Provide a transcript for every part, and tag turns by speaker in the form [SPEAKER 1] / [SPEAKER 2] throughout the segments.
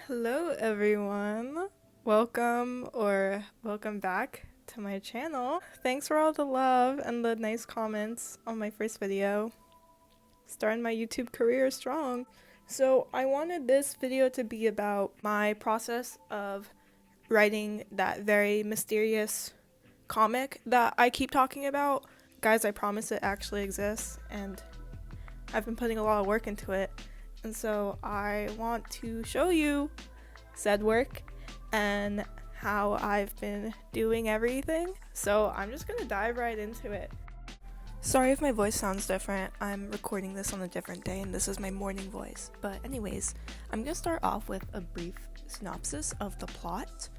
[SPEAKER 1] Hello everyone. Welcome back to my channel. Thanks for all the love and the nice comments on my first video. Starting my YouTube career strong. So I wanted this video to be about my process of writing that very mysterious comic that I keep talking about. Guys, I promise it actually exists and I've been putting a lot of work into it. And so I want to show you said work and how I've been doing everything. So I'm just gonna dive right into it. Sorry if my voice sounds different. I'm recording this on a different day and this is my morning voice. But anyways, I'm gonna start off with a brief synopsis of the plot.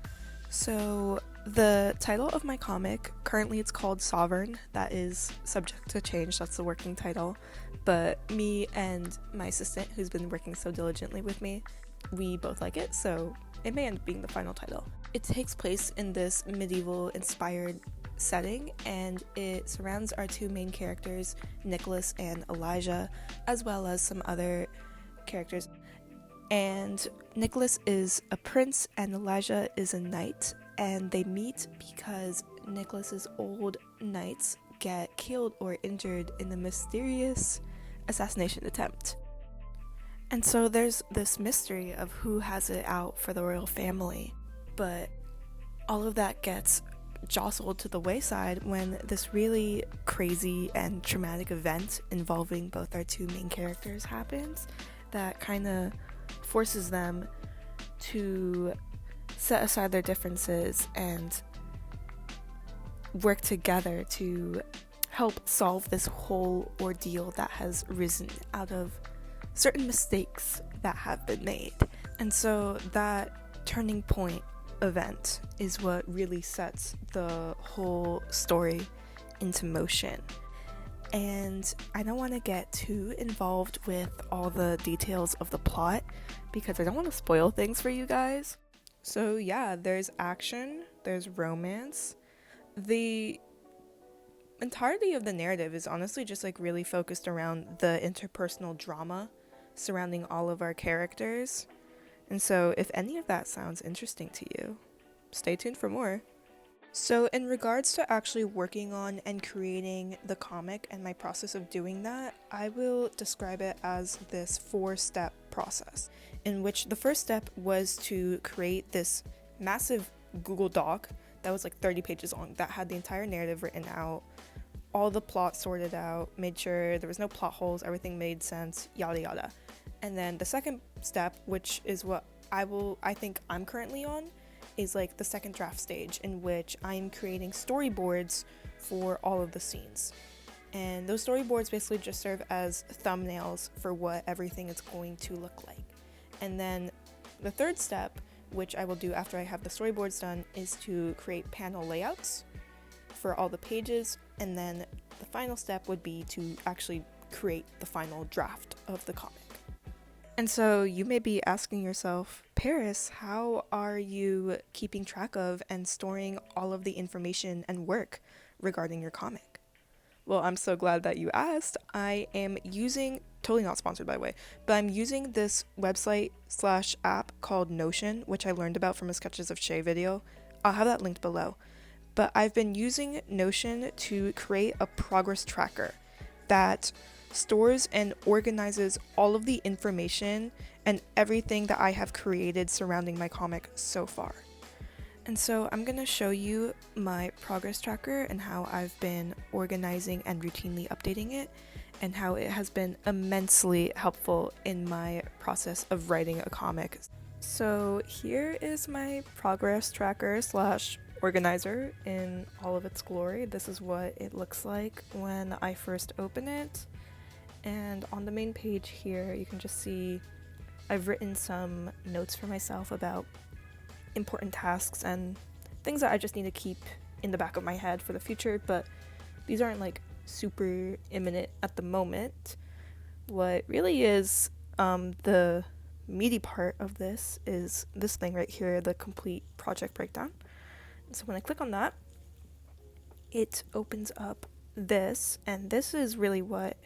[SPEAKER 1] So the title of my comic, currently it's called Sovereign. That is subject to change, that's the working title. But me and my assistant, who's been working so diligently with me, we both like it, so it may end up being the final title. It takes place in this medieval inspired setting, and it surrounds our two main characters, Nicholas and Elijah, as well as some other characters. And Nicholas is a prince and Elijah is a knight, and they meet because Nicholas's old knights get killed or injured in a mysterious assassination attempt. And so there's this mystery of who has it out for the royal family, but all of that gets jostled to the wayside when this really crazy and traumatic event involving both our two main characters happens that kind of forces them to set aside their differences and work together to help solve this whole ordeal that has risen out of certain mistakes that have been made. And so that turning point event is what really sets the whole story into motion. And I don't want to get too involved with all the details of the plot because I don't want to spoil things for you guys. So yeah, there's action, there's romance. The entirety of the narrative is honestly just like really focused around the interpersonal drama surrounding all of our characters. And so if any of that sounds interesting to you, stay tuned for more. So in regards to actually working on and creating the comic and my process of doing that, I will describe it as this 4-step process, in which the first step was to create this massive Google Doc that was like 30 pages long that had the entire narrative written out, all the plot sorted out, made sure there was no plot holes, everything made sense, yada yada. And then the second step, which is what I think I'm currently on, is like the second draft stage, in which I'm creating storyboards for all of the scenes. And those storyboards basically just serve as thumbnails for what everything is going to look like. And then the third step, which I will do after I have the storyboards done, is to create panel layouts for all the pages. And then the final step would be to actually create the final draft of the comic. And so you may be asking yourself, Paris, how are you keeping track of and storing all of the information and work regarding your comic? Well, I'm so glad that you asked. I am using, totally not sponsored by the way, but I'm using this website/app called Notion, which I learned about from a Sketches of Shay video. I'll have that linked below. But I've been using Notion to create a progress tracker that stores and organizes all of the information and everything that I have created surrounding my comic so far. And so I'm going to show you my progress tracker and how I've been organizing and routinely updating it, and how it has been immensely helpful in my process of writing a comic. So here is my progress tracker / organizer in all of its glory. This is what it looks like when I first open it. And on the main page here, you can just see I've written some notes for myself about important tasks and things that I just need to keep in the back of my head for the future, but these aren't like super imminent at the moment. What really is the meaty part of this is this thing right here, the complete project breakdown. So when I click on that, it opens up this, and this is really what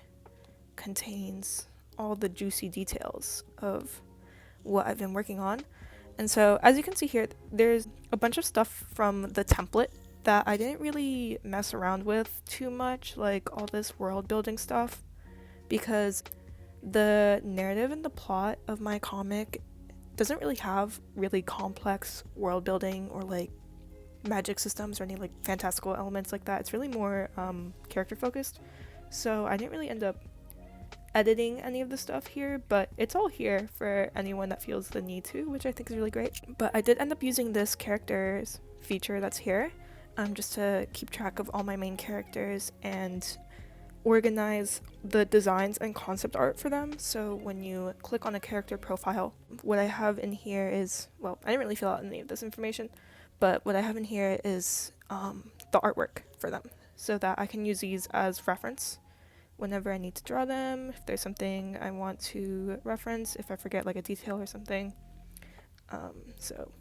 [SPEAKER 1] contains all the juicy details of what I've been working on. And so as you can see here, there's a bunch of stuff from the template that I didn't really mess around with too much, like all this world building stuff, because the narrative and the plot of my comic doesn't really have really complex world building or like magic systems or any like fantastical elements like that. It's really more character focused. So I didn't really end up editing any of the stuff here, but it's all here for anyone that feels the need to, which I think is really great. But I did end up using this characters feature that's here just to keep track of all my main characters and organize the designs and concept art for them. So when you click on a character profile, what I have in here is, well, I didn't really fill out any of this information, but what I have in here is the artwork for them, so that I can use these as reference whenever I need to draw them, if there's something I want to reference, if I forget like a detail or something. So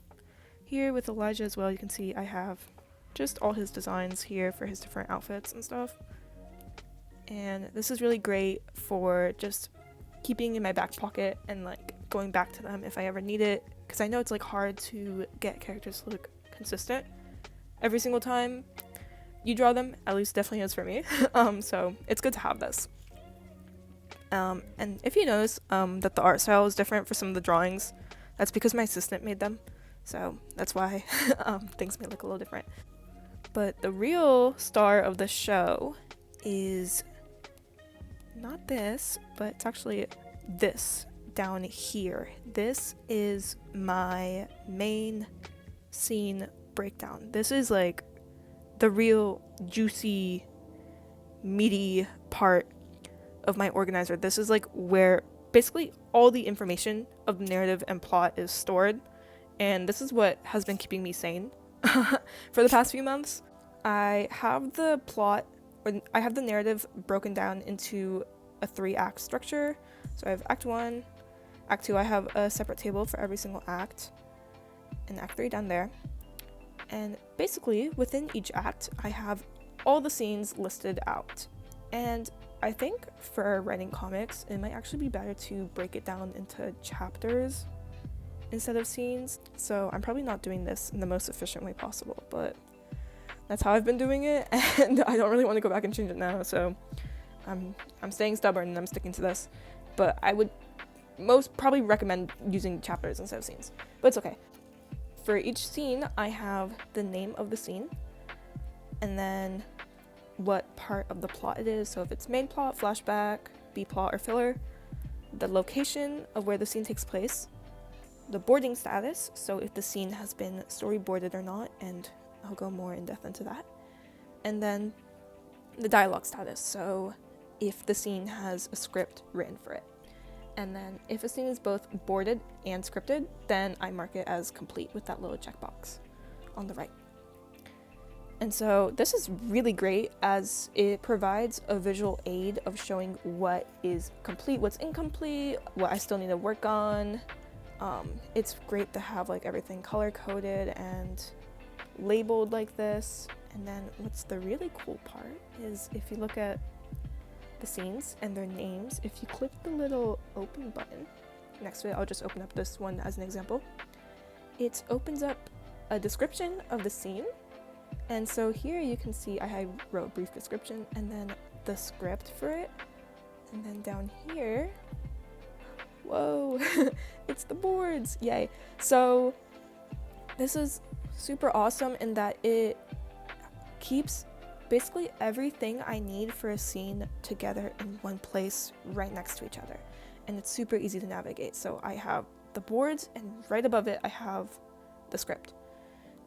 [SPEAKER 1] here with Elijah as well, you can see I have just all his designs here for his different outfits and stuff. And this is really great for just keeping in my back pocket and like going back to them if I ever need it, because I know it's like hard to get characters to look consistent every single time you draw them, at least definitely is for me. So it's good to have this. And if you notice that the art style is different for some of the drawings, that's because my assistant made them, so that's why things may look a little different. But the real star of the show is not this, but it's actually this down here. This is my main scene breakdown. This is like the real juicy, meaty part of my organizer. This is like where basically all the information of the narrative and plot is stored, and this is what has been keeping me sane for the past few months. I have the plot, or I have the narrative broken down into a 3-act structure. So I have Act 1, Act 2, I have a separate table for every single act, and Act 3 down there. And basically within each act, I have all the scenes listed out. And I think for writing comics, it might actually be better to break it down into chapters instead of scenes. So I'm probably not doing this in the most efficient way possible, but that's how I've been doing it, and I don't really want to go back and change it now, so I'm staying stubborn and I'm sticking to this. But I would most probably recommend using chapters instead of scenes, but it's okay. For each scene, I have the name of the scene, and then what part of the plot it is. So if it's main plot, flashback, B plot, or filler, the location of where the scene takes place, the boarding status, so if the scene has been storyboarded or not, and I'll go more in depth into that, and then the dialogue status, so if the scene has a script written for it. And then if a scene is both boarded and scripted, then I mark it as complete with that little checkbox on the right. And so this is really great as it provides a visual aid of showing what is complete, what's incomplete, what I still need to work on. It's great to have like everything color coded and labeled like this. And then what's the really cool part is if you look at the scenes and their names, if you click the little open button next to it, I'll just open up this one as an example, it opens up a description of the scene. And so here you can see I wrote a brief description and then the script for it, and then down here, whoa, it's the boards, yay. So this is super awesome in that it keeps basically everything I need for a scene together in one place right next to each other, and it's super easy to navigate. So I have the boards, and right above it I have the script.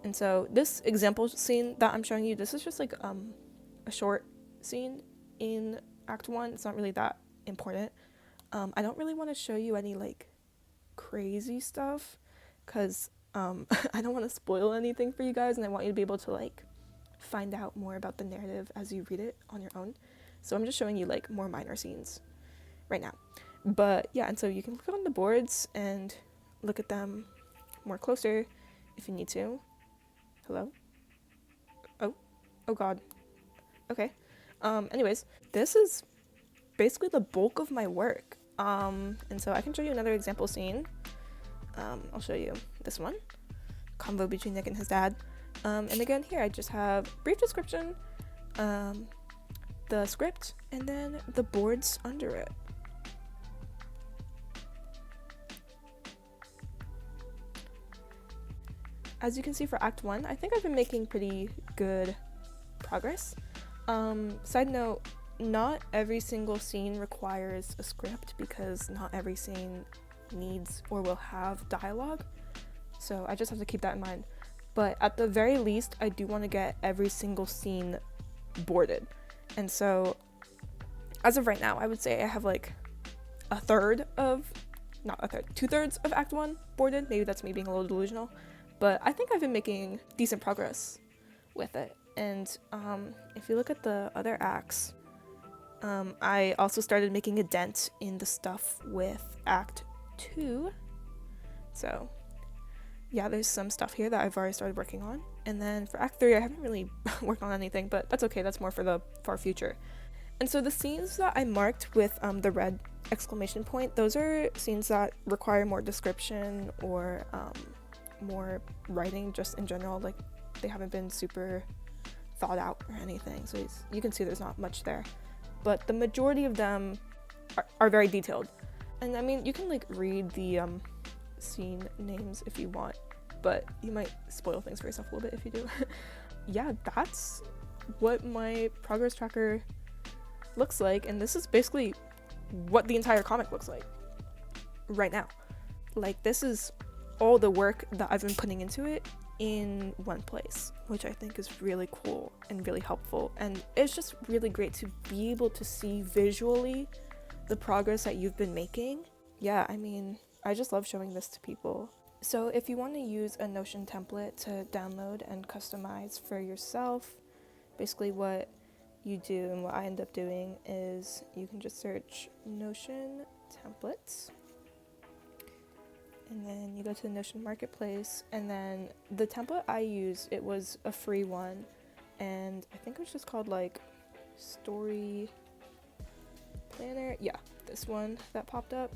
[SPEAKER 1] And so this example scene that I'm showing you, this is just like a short scene in Act 1. It's not really that important. I don't really want to show you any like crazy stuff because I don't want to spoil anything for you guys, and I want you to be able to like find out more about the narrative as you read it on your own. So I'm just showing you like more minor scenes right now. But yeah, and so you can click on the boards and look at them more closer if you need to. Hello? Oh god. Okay. Anyways, this is basically the bulk of my work. And so I can show you another example scene. I'll show you this one, convo between Nick and his dad. And again, here I just have brief description, the script, and then the boards under it. As you can see for Act 1, I think I've been making pretty good progress. Side note, not every single scene requires a script because not every scene needs or will have dialogue. So I just have to keep that in mind. But at the very least, I do want to get every single scene boarded. And so as of right now, I would say I have like two-thirds of Act 1 boarded. Maybe that's me being a little delusional. But I think I've been making decent progress with it. And if you look at the other acts, I also started making a dent in the stuff with Act 2. So yeah, there's some stuff here that I've already started working on. And then for Act 3, I haven't really worked on anything, but that's okay. That's more for the far future. And so the scenes that I marked with the red exclamation point, those are scenes that require more description or more writing just in general. Like, they haven't been super thought out or anything. So you can see there's not much there. But the majority of them are very detailed. And I mean, you can like read the scene names if you want, but you might spoil things for yourself a little bit if you do. Yeah, that's what my progress tracker looks like, and this is basically what the entire comic looks like right now. Like, this is all the work that I've been putting into it in one place, which I think is really cool and really helpful, and it's just really great to be able to see visually the progress that you've been making. Yeah, I mean, I just love showing this to people. So if you want to use a Notion template to download and customize for yourself, basically what you do and what I end up doing is you can just search Notion templates, and then you go to the Notion marketplace, and then the template I used, it was a free one, and I think it was just called like Story Planner. Yeah, this one that popped up.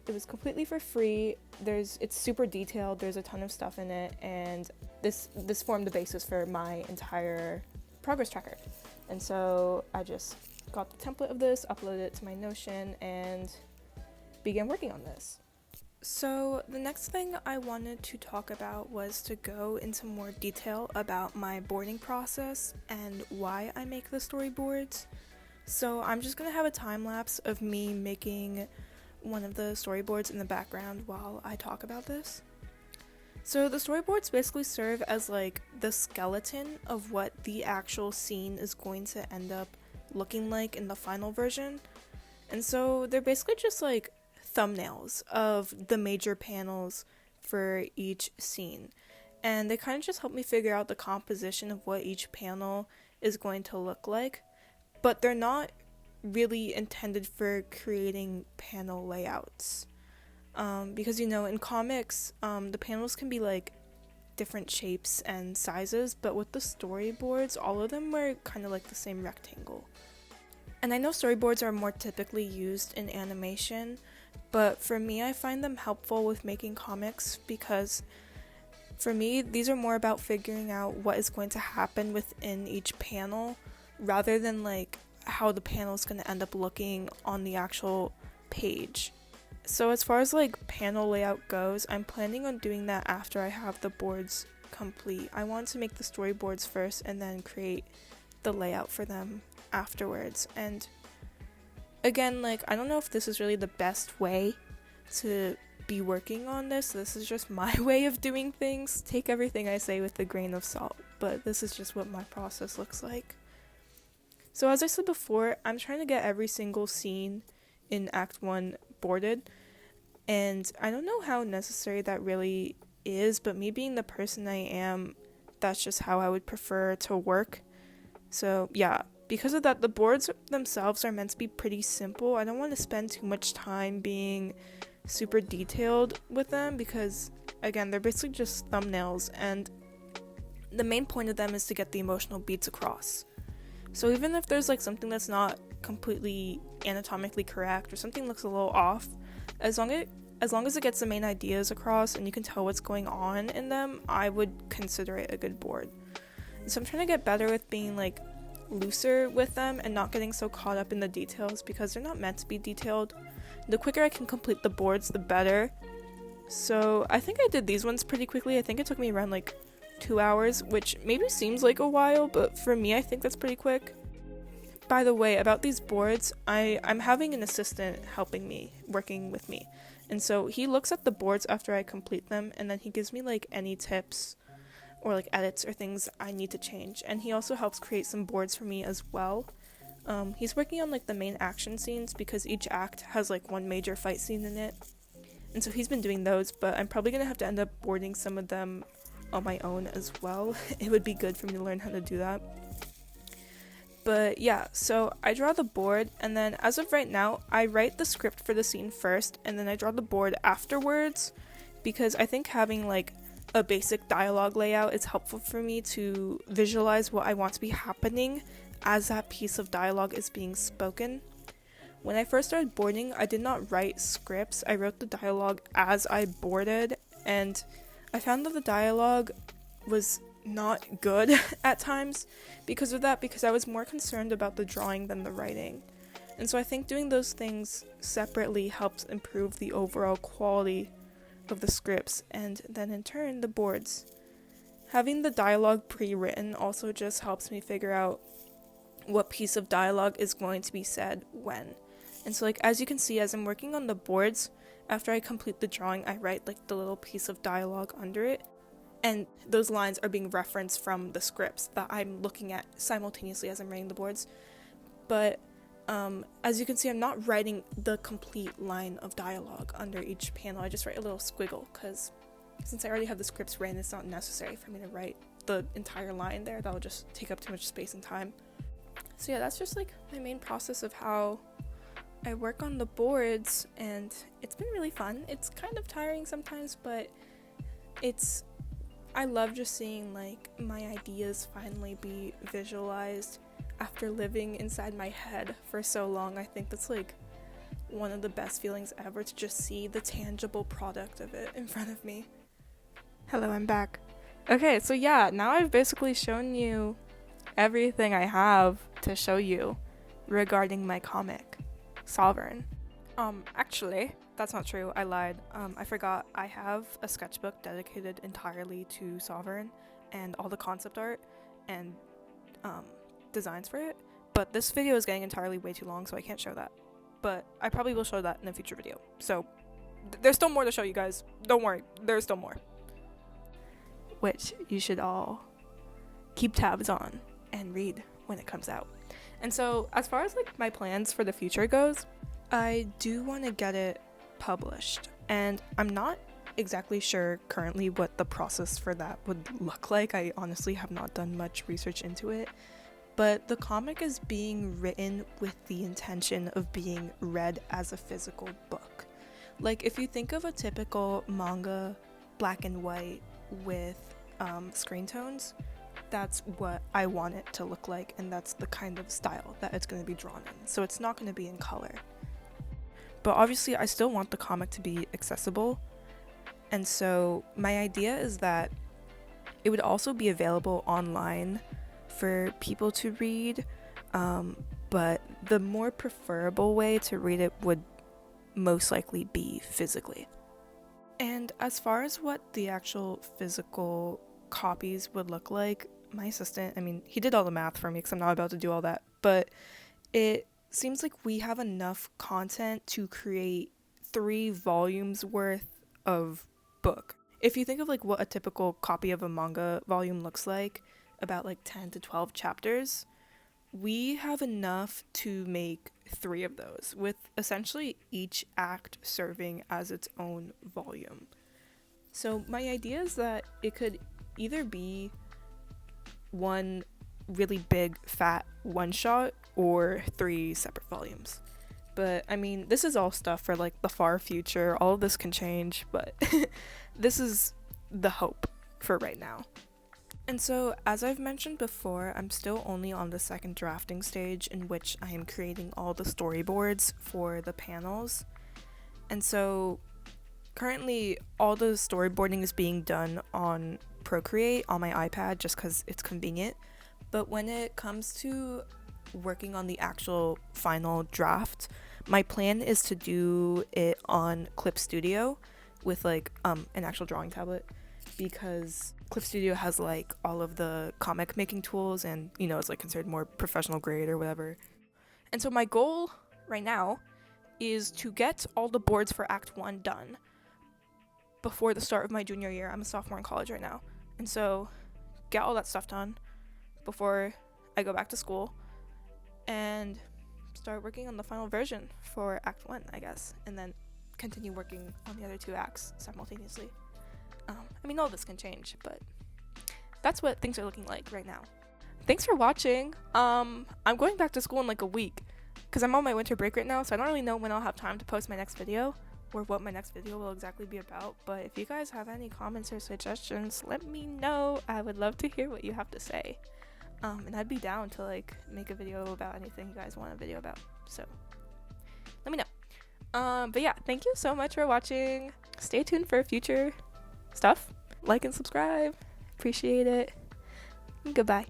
[SPEAKER 1] It was completely for free. It's super detailed, there's a ton of stuff in it, and this formed the basis for my entire progress tracker. And so I just got the template of this, uploaded it to my Notion, and began working on this. So the next thing I wanted to talk about was to go into more detail about my boarding process and why I make the storyboards. So I'm just gonna have a time lapse of me making one of the storyboards in the background while I talk about this. So the storyboards basically serve as like the skeleton of what the actual scene is going to end up looking like in the final version. And so they're basically just like thumbnails of the major panels for each scene. And they kind of just help me figure out the composition of what each panel is going to look like. But they're not really intended for creating panel layouts, because you know, in comics the panels can be like different shapes and sizes, but with the storyboards all of them were kind of like the same rectangle. And I know storyboards are more typically used in animation, but for me I find them helpful with making comics because for me these are more about figuring out what is going to happen within each panel rather than like how the panel is going to end up looking on the actual page. So as far as like panel layout goes, I'm planning on doing that after I have the boards complete. I want to make the storyboards first and then create the layout for them afterwards. And again, like, I don't know if this is really the best way to be working on this. This is just my way of doing things. Take everything I say with a grain of salt, but this is just what my process looks like. So as I said before, I'm trying to get every single scene in Act 1 boarded, and I don't know how necessary that really is, but me being the person I am, that's just how I would prefer to work. So yeah, because of that, the boards themselves are meant to be pretty simple. I don't want to spend too much time being super detailed with them because, again, they're basically just thumbnails, and the main point of them is to get the emotional beats across. So even if there's like something that's not completely anatomically correct or something looks a little off, as long as long as it gets the main ideas across and you can tell what's going on in them, I would consider it a good board. So I'm trying to get better with being like looser with them and not getting so caught up in the details, because they're not meant to be detailed. The quicker I can complete the boards, the better. So I think I did these ones pretty quickly. I think it took me around like 2 hours, which maybe seems like a while, but for me, I think that's pretty quick. By the way, about these boards, I'm having an assistant helping me, working with me. And so he looks at the boards after I complete them, and then he gives me like any tips or like edits or things I need to change. And he also helps create some boards for me as well. He's working on like the main action scenes, because each act has like one major fight scene in it. And so he's been doing those, but I'm probably gonna have to end up boarding some of them on my own as well. It would be good for me to learn how to do that. But yeah, so I draw the board, and then as of right now, I write the script for the scene first, and then I draw the board afterwards, because I think having like a basic dialogue layout is helpful for me to visualize what I want to be happening as that piece of dialogue is being spoken. When I first started boarding, I did not write scripts. I wrote the dialogue as I boarded, and I found that the dialogue was not good at times because of that, because I was more concerned about the drawing than the writing. And so I think doing those things separately helps improve the overall quality of the scripts, and then in turn the boards. Having the dialogue pre-written also just helps me figure out what piece of dialogue is going to be said when. And so like as you can see, as I'm working on the boards, after I complete the drawing, I write like the little piece of dialogue under it. And those lines are being referenced from the scripts that I'm looking at simultaneously as I'm writing the boards. But as you can see, I'm not writing the complete line of dialogue under each panel. I just write a little squiggle, because since I already have the scripts written, it's not necessary for me to write the entire line there. That'll just take up too much space and time. So yeah, that's just like my main process of how I work on the boards, and it's been really fun. It's kind of tiring sometimes, but I love just seeing like my ideas finally be visualized after living inside my head for so long. I think that's like one of the best feelings ever, to just see the tangible product of it in front of me. Hello, I'm back. Okay, so yeah, now I've basically shown you everything I have to show you regarding my comic, Sovereign. Actually, that's not true. I lied. I forgot. I have a sketchbook dedicated entirely to Sovereign and all the concept art and designs for it. But this video is getting entirely way too long, so I can't show that. But I probably will show that in a future video. So there's still more to show you guys. Don't worry. There's still more. Which you should all keep tabs on and read when it comes out. And so as far as like my plans for the future goes, I do want to get it published, and I'm not exactly sure currently what the process for that would look like. I honestly have not done much research into it, but the comic is being written with the intention of being read as a physical book. Like if you think of a typical manga, black and white with screen tones, that's what I want it to look like, and that's the kind of style that it's going to be drawn in. So it's not going to be in color. But obviously I still want the comic to be accessible, and so my idea is that it would also be available online for people to read, but the more preferable way to read it would most likely be physically. And as far as what the actual physical copies would look like, my assistant, he did all the math for me because I'm not about to do all that, but it seems like we have enough content to create 3 volumes worth of book. If you think of like what a typical copy of a manga volume looks like, about like 10 to 12 chapters, we have enough to make 3 of those, with essentially each act serving as its own volume. So my idea is that it could either be one really big fat one shot or 3 separate volumes. But this is all stuff for like the far future. All of this can change, but this is the hope for right now. And so, as I've mentioned before, I'm still only on the second drafting stage, in which I am creating all the storyboards for the panels. And so Currently, all the storyboarding is being done on Procreate on my iPad just because it's convenient. But when it comes to working on the actual final draft, my plan is to do it on Clip Studio with like an actual drawing tablet, because Clip Studio has like all of the comic making tools, and you know, it's like considered more professional grade or whatever. And so my goal right now is to get all the boards for Act 1 done before the start of my junior year. I'm a sophomore in college right now. And so get all that stuff done before I go back to school and start working on the final version for Act 1, I guess, and then continue working on the other 2 acts simultaneously. I mean, all this can change, but that's what things are looking like right now. Thanks for watching. I'm going back to school in like a week because I'm on my winter break right now, so I don't really know when I'll have time to post my next video or what my next video will exactly be about. But if you guys have any comments or suggestions, let me know. I would love to hear what you have to say. And I'd be down to like make a video about anything you guys want a video about, so let me know. But yeah, thank you so much for watching. Stay tuned for future stuff. Like and subscribe. Appreciate it. Goodbye.